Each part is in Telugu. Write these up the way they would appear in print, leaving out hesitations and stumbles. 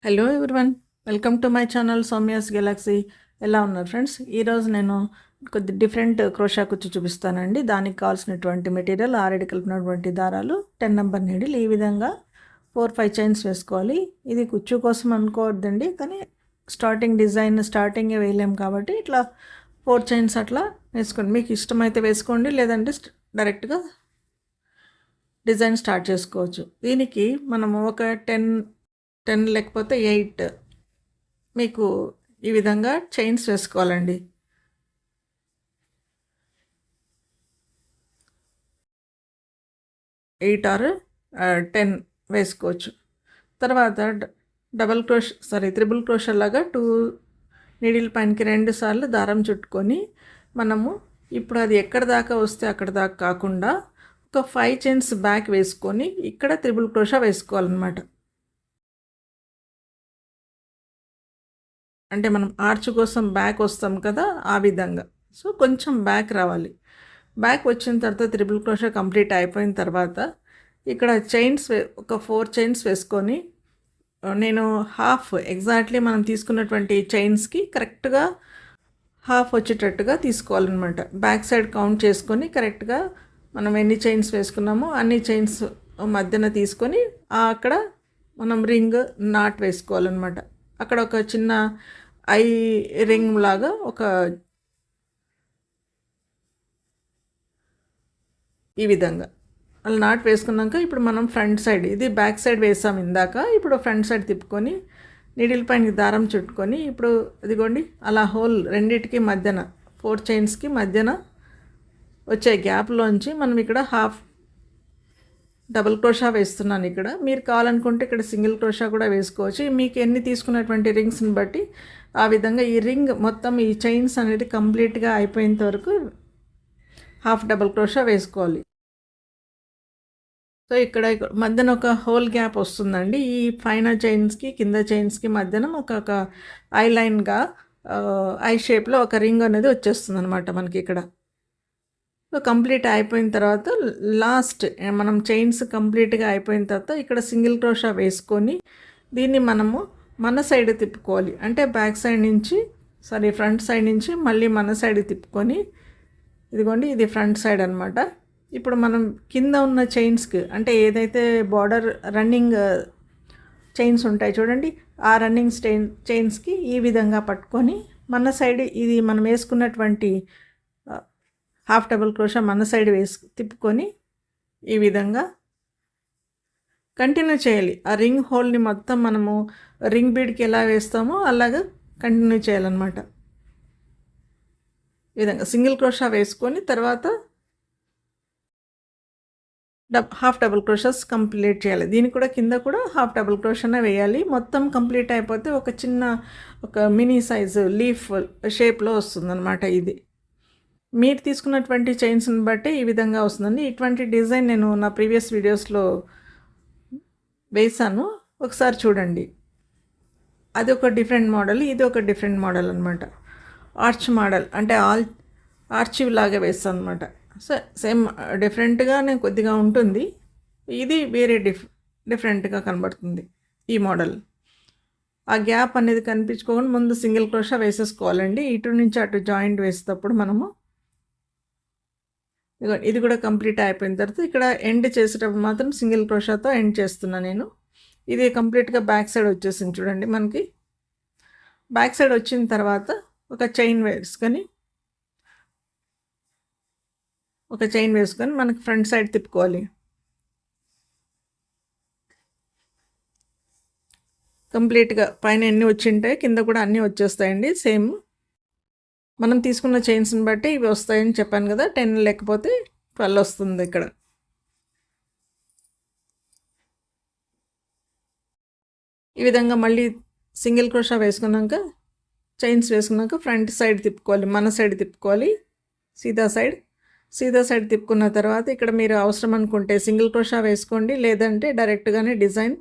Hello everyone, welcome to my channel Soumya's Galaxy. ఎలా ఉన్నారు ఫ్రెండ్స్? ఈరోజు నేను కొద్ది డిఫరెంట్ క్రోషా కుచ్చు చూపిస్తానండి. దానికి కావాల్సినటువంటి మెటీరియల్ ఆల్రెడీ కలిపినటువంటి దారాలు 10 నెంబర్ నీడిల్. ఈ విధంగా 4-5 చైన్స్ వేసుకోవాలి. ఇది కుచ్చు కోసం అనుకోవద్దండి, కానీ స్టార్టింగ్ డిజైన్ స్టార్టింగే వేయలేం కాబట్టి ఇట్లా 4 చైన్స్ అట్లా వేసుకోండి. మీకు ఇష్టమైతే వేసుకోండి, లేదంటే డైరెక్ట్గా డిజైన్ స్టార్ట్ చేసుకోవచ్చు. దీనికి మనము ఒక 10 లేకపోతే 8 మీకు ఈ విధంగా చైన్స్ వేసుకోవాలండి. 8 ఆర్ 10 వేసుకోవచ్చు. తర్వాత త్రిబుల్ క్రోషర్ లాగా 2 నీడిల్ పైనకి 2 సార్లు దారం చుట్టుకొని మనము ఇప్పుడు అది ఎక్కడ దాకా వస్తే అక్కడ దాకా కాకుండా ఒక 5 చైన్స్ బ్యాక్ వేసుకొని ఇక్కడ త్రిబుల్ క్రోషా వేసుకోవాలన్నమాట. అంటే మనం ఆర్చ్ కోసం బ్యాక్ వస్తాం కదా, ఆ విధంగా. సో కొంచెం బ్యాక్ రావాలి. బ్యాక్ వచ్చిన తర్వాత త్రిబుల్ క్రోషా కంప్లీట్ అయిపోయిన తర్వాత ఇక్కడ చైన్స్ ఒక 4 చైన్స్ వేసుకొని నేను ఎగ్జాక్ట్లీ మనం తీసుకున్నటువంటి చైన్స్కి కరెక్ట్గా హాఫ్ వచ్చేటట్టుగా తీసుకోవాలన్నమాట. బ్యాక్ సైడ్ కౌంట్ చేసుకొని కరెక్ట్గా మనం ఎన్ని చైన్స్ వేసుకున్నామో అన్ని చైన్స్ మధ్యన తీసుకొని అక్కడ మనం రింగ్ నాట్ వేసుకోవాలన్నమాట. అక్కడ ఒక చిన్న ఐ రింగ్ లాగా ఈ విధంగా అలా నాట్ వేసుకున్నాక ఇప్పుడు మనం ఫ్రంట్ సైడ్, ఇది బ్యాక్ సైడ్ వేసాం ఇందాక, ఇప్పుడు ఫ్రంట్ సైడ్ తిప్పుకొని నీడిల్ పైన దారం చుట్టుకొని ఇప్పుడు ఇదిగోండి అలా హోల్ రెండిటికి మధ్యన 4 చైన్స్కి మధ్యన వచ్చే గ్యాప్లోంచి మనం ఇక్కడ హాఫ్ డబుల్ క్రోషా వేస్తున్నాను. ఇక్కడ మీరు కావాలనుకుంటే ఇక్కడ సింగిల్ క్రోషా కూడా వేసుకోవచ్చు. మీకు ఎన్ని తీసుకున్నటువంటి రింగ్స్ని బట్టి ఆ విధంగా ఈ రింగ్ మొత్తం ఈ చైన్స్ అనేది కంప్లీట్గా అయిపోయేంత వరకు హాఫ్ డబుల్ క్రోషా వేసుకోవాలి. సో ఇక్కడ మధ్యన ఒక హోల్ గ్యాప్ వస్తుందండి. ఈ పైన చైన్స్కి కింద చైన్స్కి మధ్యన ఒక ఐ లైన్గా ఐ షేప్లో ఒక రింగ్ అనేది వచ్చేస్తుంది అనమాట మనకి ఇక్కడ. సో కంప్లీట్ అయిపోయిన తర్వాత లాస్ట్ మనం చైన్స్ కంప్లీట్గా అయిపోయిన తర్వాత ఇక్కడ సింగిల్ క్రోషా వేసుకొని దీన్ని మనము మన సైడ్ తిప్పుకోవాలి. అంటే బ్యాక్ సైడ్ నుంచి ఫ్రంట్ సైడ్ నుంచి మళ్ళీ మన సైడ్ తిప్పుకొని ఇదిగోండి ఇది ఫ్రంట్ సైడ్ అనమాట. ఇప్పుడు మనం కింద ఉన్న చైన్స్కి అంటే ఏదైతే బార్డర్ రన్నింగ్ చైన్స్ ఉంటాయి చూడండి, ఆ రన్నింగ్ చైన్స్కి ఈ విధంగా పట్టుకొని మన సైడ్ ఇది మనం వేసుకున్నటువంటి హాఫ్ డబుల్ క్రోషా మన సైడ్ తిప్పుకొని ఈ విధంగా కంటిన్యూ చేయాలి. ఆ రింగ్ హోల్ని మొత్తం మనము రింగ్ బీడ్కి ఎలా వేస్తామో అలాగా కంటిన్యూ చేయాలన్నమాట. ఈ విధంగా సింగిల్ క్రోషా వేసుకొని తర్వాత హాఫ్ డబుల్ క్రోషాస్ కంప్లీట్ చేయాలి. దీనికి కూడా కింద కూడా హాఫ్ డబుల్ క్రోషానే వేయాలి. మొత్తం కంప్లీట్ అయిపోతే ఒక మినీ సైజు లీఫ్ షేప్లో వస్తుందన్నమాట. ఇది మీరు తీసుకున్నటువంటి చైన్స్ని బట్టి ఈ విధంగా వస్తుందండి. ఇటువంటి డిజైన్ నేను నా ప్రీవియస్ వీడియోస్లో వేసాను, ఒకసారి చూడండి. అది ఒక డిఫరెంట్ మోడల్, ఇది ఒక డిఫరెంట్ మోడల్ అనమాట. ఆర్చ్ మోడల్ అంటే ఆర్చివ్ లాగా వేస్తాను అనమాట. సో సేమ్ డిఫరెంట్గానే కొద్దిగా ఉంటుంది. ఇది వేరే డిఫరెంట్గా కనబడుతుంది ఈ మోడల్. ఆ గ్యాప్ అనేది కనిపించుకోకుండా ముందు సింగిల్ క్రోషా వేసేసుకోవాలండి. ఇటు నుంచి అటు జాయింట్ వేసేటప్పుడు మనము ఇది కూడా కంప్లీట్ అయిపోయిన తర్వాత ఇక్కడ ఎండ్ చేసేటప్పుడు మాత్రం సింగిల్ క్రోషాతో ఎండ్ చేస్తున్నాను నేను. ఇది కంప్లీట్గా బ్యాక్ సైడ్ వచ్చేసింది చూడండి. మనకి బ్యాక్ సైడ్ వచ్చిన తర్వాత ఒక చైన్ వేసుకొని మనకి ఫ్రంట్ సైడ్ తిప్పుకోవాలి. కంప్లీట్గా పైన ఎన్ని వచ్చింటాయి కింద కూడా అన్నీ వచ్చేస్తాయండి. సేమ్ మనం తీసుకున్న చైన్స్ని బట్టి ఇవి వస్తాయని చెప్పాను కదా, 10 లేకపోతే 12 వస్తుంది ఇక్కడ. ఈ విధంగా మళ్ళీ సింగిల్ క్రోషా వేసుకున్నాక చైన్స్ వేసుకున్నాక ఫ్రంట్ సైడ్ తిప్పుకోవాలి, మన సైడ్ తిప్పుకోవాలి. సీదా సైడ్ తిప్పుకున్న తర్వాత ఇక్కడ మీరు అవసరం అనుకుంటే సింగిల్ క్రోషా వేసుకోండి, లేదంటే డైరెక్ట్గానే డిజైన్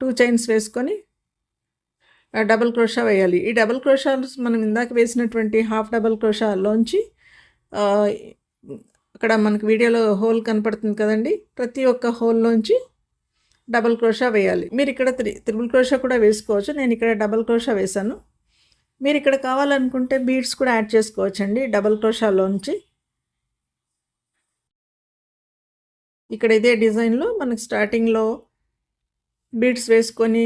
2 చైన్స్ వేసుకొని డబుల్ క్రోషా వేయాలి. ఈ డబుల్ క్రోషాలు మనం ఇందాక వేసినటువంటి హాఫ్ డబుల్ క్రోషాలోంచి అక్కడ మనకి వీడియోలో హోల్ కనపడుతుంది కదండి, ప్రతి ఒక్క హోల్లోంచి డబల్ క్రోషా వేయాలి. మీరు ఇక్కడ త్రిబుల్ క్రోషా కూడా వేసుకోవచ్చు. నేను ఇక్కడ డబల్ క్రోషా వేశాను. మీరు ఇక్కడ కావాలనుకుంటే బీడ్స్ కూడా యాడ్ చేసుకోవచ్చండి డబల్ క్రోషాలోంచి. ఇక్కడ ఇదే డిజైన్లో మనకి స్టార్టింగ్లో బీడ్స్ వేసుకొని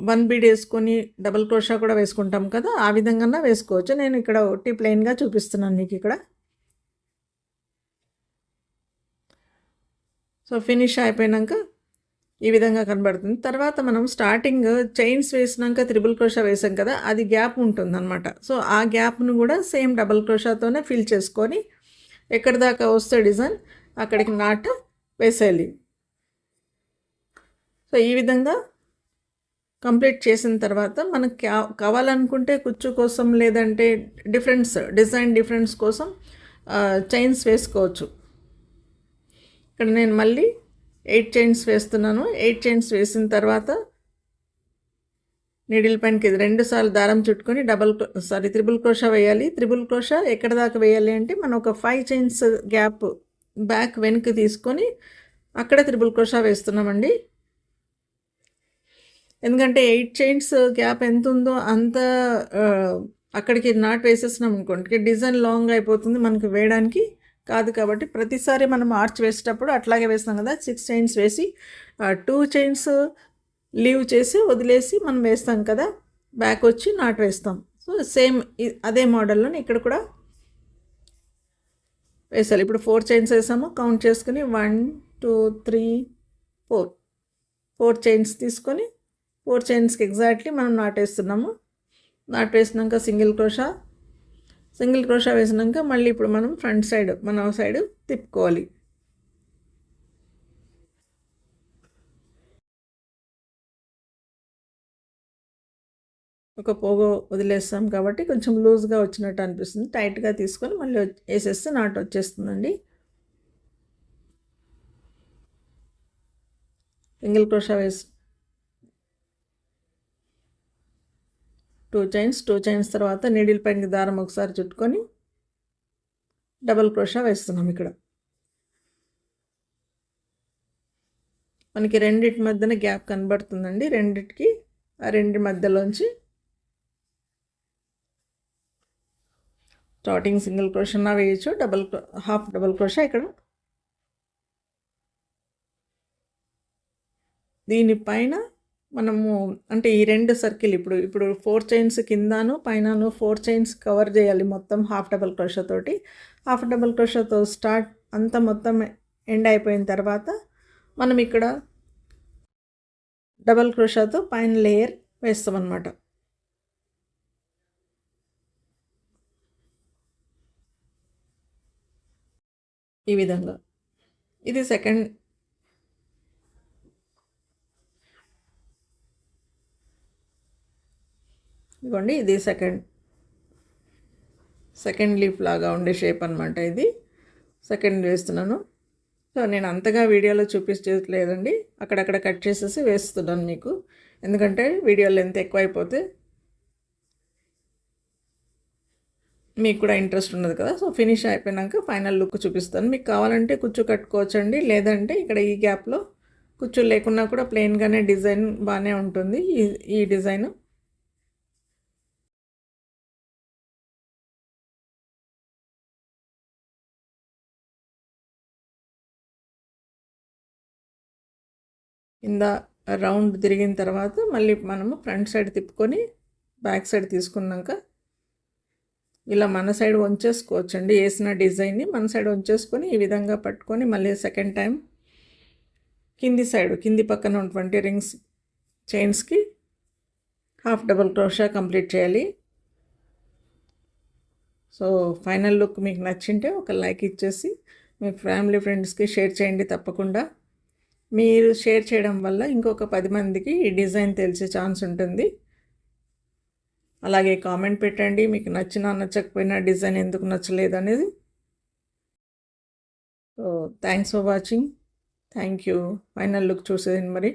వన్ బీడ్ వేసుకొని డబల్ క్రోషా కూడా వేసుకుంటాం కదా, ఆ విధంగా వేసుకోవచ్చు. నేను ఇక్కడ ఒకటి ప్లెయిన్గా చూపిస్తున్నాను మీకు ఇక్కడ. సో ఫినిష్ అయిపోయాక ఈ విధంగా కనబడుతుంది. తర్వాత మనం స్టార్టింగ్ చైన్స్ వేసినాక త్రిబుల్ క్రోషా వేసాం కదా, అది గ్యాప్ ఉంటుందన్నమాట. సో ఆ గ్యాప్ను కూడా సేమ్ డబల్ క్రోషాతోనే ఫిల్ చేసుకొని ఎక్కడి దాకా వస్తే డిజైన్ అక్కడికి నాట్ వేసేయాలి. సో ఈ విధంగా కంప్లీట్ చేసిన తర్వాత మనకు కావాలనుకుంటే కుచ్చు కోసం లేదంటే డిజైన్ డిఫరెన్స్ కోసం చైన్స్ వేసుకోవచ్చు. ఇక్కడ నేను మళ్ళీ 8 చైన్స్ వేస్తున్నాను. 8 చైన్స్ వేసిన తర్వాత నీడిల్ పైనకి 2 సార్లు దారం చుట్టుకొని త్రిబుల్ క్రోషా వేయాలి. త్రిబుల్ క్రోషా ఎక్కడ దాకా వేయాలి అంటే మనం ఒక 5 చైన్స్ గ్యాప్ బ్యాక్ వెనక్కి తీసుకొని అక్కడ త్రిబుల్ క్రోషా వేస్తున్నామండి. ఎందుకంటే 8 చైన్స్ గ్యాప్ ఎంత ఉందో అంత అక్కడికి నాట్ వేసేసినాం అనుకోండి, డిజైన్ లాంగ్ అయిపోతుంది, మనకి వేయడానికి కాదు. కాబట్టి ప్రతిసారి మనం ఆర్చ్ వేసేటప్పుడు అట్లాగే వేస్తాం కదా, 6 చైన్స్ వేసి 2 చైన్స్ లీవ్ చేసి వదిలేసి మనం వేస్తాం కదా, బ్యాక్ వచ్చి నాట్ వేస్తాం. సో సేమ్ అదే మోడల్లో ఇక్కడ కూడా వేసాలి. ఇప్పుడు 4 చైన్స్ వేసాము, కౌంట్ చేసుకుని 1 2 3 4 చైన్స్ తీసుకొని 4 చైన్స్కి ఎగ్జాక్ట్లీ మనం నాట్ వేస్తున్నాము. నాట్ వేసినాక సింగిల్ క్రోషా వేసినాక మళ్ళీ ఇప్పుడు మనం ఫ్రంట్ సైడ్ మన సైడ్ తిప్పుకోవాలి. ఒక పోగు వదిలేస్తాం కాబట్టి కొంచెం లూజ్గా వచ్చినట్టు అనిపిస్తుంది. టైట్గా తీసుకొని మళ్ళీ వేసేస్తే నాట్ వచ్చేస్తుందండి. సింగిల్ క్రోషా వేసి 2 చైన్స్ తర్వాత నీడిల్ పైన దారం ఒకసారి చుట్టుకొని డబల్ క్రోషా వేస్తున్నాం. ఇక్కడ మనకి రెండిటి మధ్యన గ్యాప్ కనబడుతుందండి. రెండిటికి ఆ రెండి మధ్యలోంచి స్టార్టింగ్ సింగిల్ క్రోషా వేయచ్చు, హాఫ్ డబల్ క్రోషా ఇక్కడ. దీనిపైన మనము అంటే ఈ 2 సర్కిల్ ఇప్పుడు 4 చైన్స్ కిందను పైనను 4 చైన్స్ కవర్ చేయాలి మొత్తం హాఫ్ డబల్ క్రోషా తోటి. హాఫ్ డబల్ క్రోషాతో స్టార్ట్ అంతా మొత్తం ఎండ్ అయిపోయిన తర్వాత మనం ఇక్కడ డబల్ క్రోషాతో పైన లేయర్ వేస్తామన్నమాట. ఈ విధంగా ఇది సెకండ్. ఇదిగోండి, ఇది సెకండ్ లీఫ్ లాగా ఉండే షేప్ అనమాట. ఇది సెకండ్ వేస్తున్నాను. సో నేను అంతగా వీడియోలో చూపించలేదండి, అక్కడక్కడ కట్ చేసేసి వేస్తున్నాను మీకు, ఎందుకంటే వీడియో లెంత్ ఎక్కువ అయిపోతే మీకు కూడా ఇంట్రెస్ట్ ఉండదు కదా. సో ఫినిష్ అయిపోయినాక ఫైనల్ లుక్ చూపిస్తాను. మీకు కావాలంటే కుచ్చు కట్టుకోవచ్చండి, లేదంటే ఇక్కడ ఈ గ్యాప్లో కుచ్చు లేకున్నా కూడా ప్లెయిన్గానే డిజైన్ బాగానే ఉంటుంది. ఈ డిజైన్ కింద రౌండ్ తిరిగిన తర్వాత మళ్ళీ మనము ఫ్రంట్ సైడ్ తిప్పుకొని బ్యాక్ సైడ్ తీసుకున్నాక ఇలా మన సైడ్ వంచేసుకోవచ్చండి. వేసిన డిజైన్ని మన సైడ్ వంచేసుకొని ఈ విధంగా పట్టుకొని మళ్ళీ సెకండ్ టైం కింది పక్కన ఉన్నటువంటి రింగ్స్ చైన్స్కి హాఫ్ డబల్ క్రోషా కంప్లీట్ చేయాలి. సో ఫైనల్ లుక్ మీకు నచ్చింటే ఒక లైక్ ఇచ్చేసి మీ ఫ్యామిలీ ఫ్రెండ్స్కి షేర్ చేయండి. తప్పకుండా మీరు షేర్ చేయడం వల్ల ఇంకొక 10 మందికి ఈ డిజైన్ తెలిసే ఛాన్స్ ఉంటుంది. అలాగే కామెంట్ పెట్టండి, మీకు నచ్చకపోయినా డిజైన్ ఎందుకు నచ్చలేదు అనేది. So thanks for watching. Thank you. Final look చూసేయండి మరి.